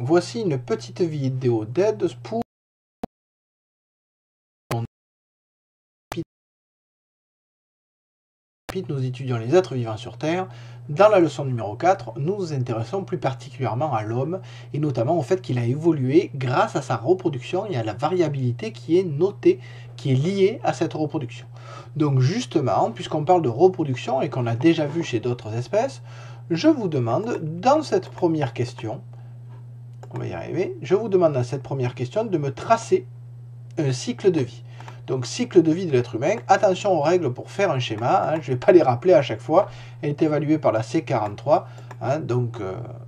voici une petite vidéo d'aide pour nous étudions les êtres vivants sur Terre. Dans la leçon numéro 4, nous nous intéressons plus particulièrement à l'homme et notamment au fait qu'il a évolué grâce à sa reproduction et à la variabilité qui est notée, qui est liée à cette reproduction. Donc justement, puisqu'on parle de reproduction et qu'on a déjà vu chez d'autres espèces, je vous demande dans cette première question, on va y arriver, je vous demande dans cette première question de me tracer un cycle de vie. Donc cycle de vie de l'être humain, attention aux règles pour faire un schéma, hein, je ne vais pas les rappeler à chaque fois, elle est évaluée par la C43, hein, donc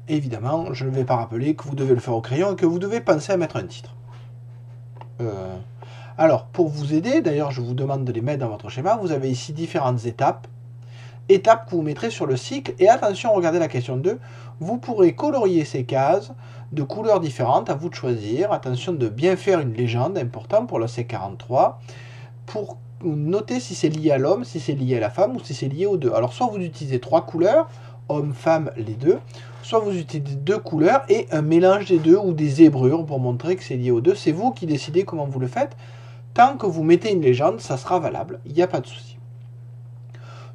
évidemment je ne vais pas rappeler que vous devez le faire au crayon et que vous devez penser à mettre un titre. Alors pour vous aider, d'ailleurs je vous demande de les mettre dans votre schéma, vous avez ici différentes étapes que vous mettrez sur le cycle, et attention, regardez la question 2, vous pourrez colorier ces cases de couleurs différentes, à vous de choisir, attention de bien faire une légende, important pour la C43, pour noter si c'est lié à l'homme, si c'est lié à la femme, ou si c'est lié aux deux. Alors soit vous utilisez 3 couleurs, homme, femme, les deux, soit vous utilisez 2 couleurs, et un mélange des deux, ou des zébrures, pour montrer que c'est lié aux deux, c'est vous qui décidez comment vous le faites, tant que vous mettez une légende, ça sera valable, il n'y a pas de souci.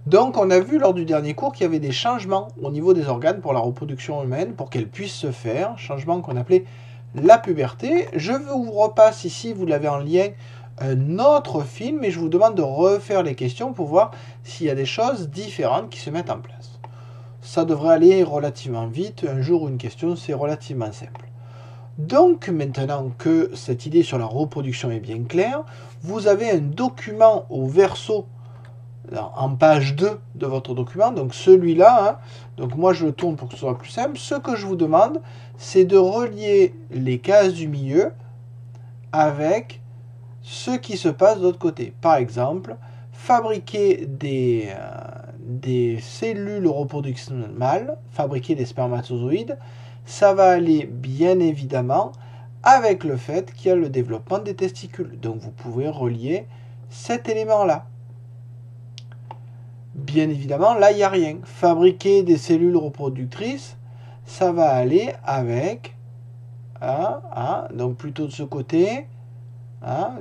Donc on a vu lors du dernier cours qu'il y avait des changements au niveau des organes pour la reproduction humaine, pour qu'elle puisse se faire, changements qu'on appelait la puberté. Je vous repasse ici, vous l'avez en lien, un autre film, et je vous demande de refaire les questions pour voir s'il y a des choses différentes qui se mettent en place. Ça devrait aller relativement vite, un jour une question, c'est relativement simple. Donc maintenant que cette idée sur la reproduction est bien claire, vous avez un document au verso en page 2 de votre document, donc celui-là, hein, donc moi je le tourne pour que ce soit plus simple. Ce que je vous demande, c'est de relier les cases du milieu avec ce qui se passe de l'autre côté. Par exemple, fabriquer des cellules reproductionnelles mâles, fabriquer des spermatozoïdes, ça va aller bien évidemment avec le fait qu'il y a le développement des testicules. Donc vous pouvez relier cet élément-là. Bien évidemment, là, il n'y a rien. Fabriquer des cellules reproductrices, ça va aller avec, donc plutôt de ce côté,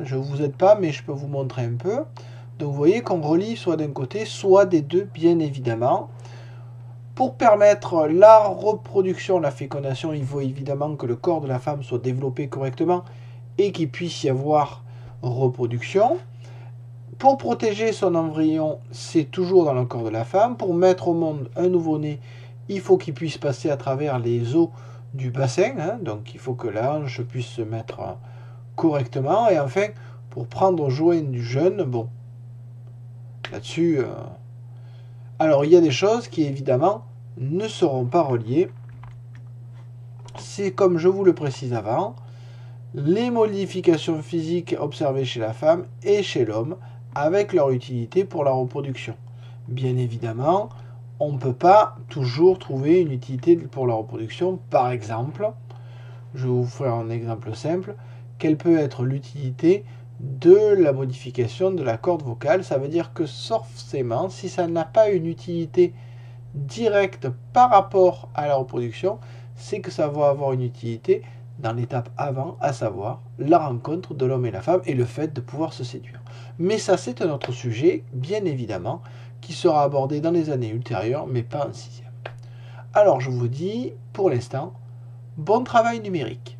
je ne vous aide pas, mais je peux vous montrer un peu. Donc vous voyez qu'on relie soit d'un côté, soit des deux, bien évidemment. Pour permettre la reproduction, la fécondation, il faut évidemment que le corps de la femme soit développé correctement et qu'il puisse y avoir reproduction. Pour protéger son embryon, c'est toujours dans le corps de la femme. Pour mettre au monde un nouveau-né, il faut qu'il puisse passer à travers les os du bassin. Donc il faut que la hanche puisse se mettre correctement. Et enfin, pour prendre joint du jeune, bon, là-dessus... Alors il y a des choses qui évidemment ne seront pas reliées. C'est comme je vous le précise avant, les modifications physiques observées chez la femme et chez l'homme, avec leur utilité pour la reproduction. Bien évidemment, on ne peut pas toujours trouver une utilité pour la reproduction. Par exemple, je vais vous faire un exemple simple, quelle peut être l'utilité de la modification de la corde vocale. Ça veut dire que forcément, si ça n'a pas une utilité directe par rapport à la reproduction, c'est que ça va avoir une utilité dans l'étape avant, à savoir la rencontre de l'homme et la femme et le fait de pouvoir se séduire. Mais ça, c'est un autre sujet, bien évidemment, qui sera abordé dans les années ultérieures, mais pas en 6e. Alors, je vous dis, pour l'instant, bon travail numérique.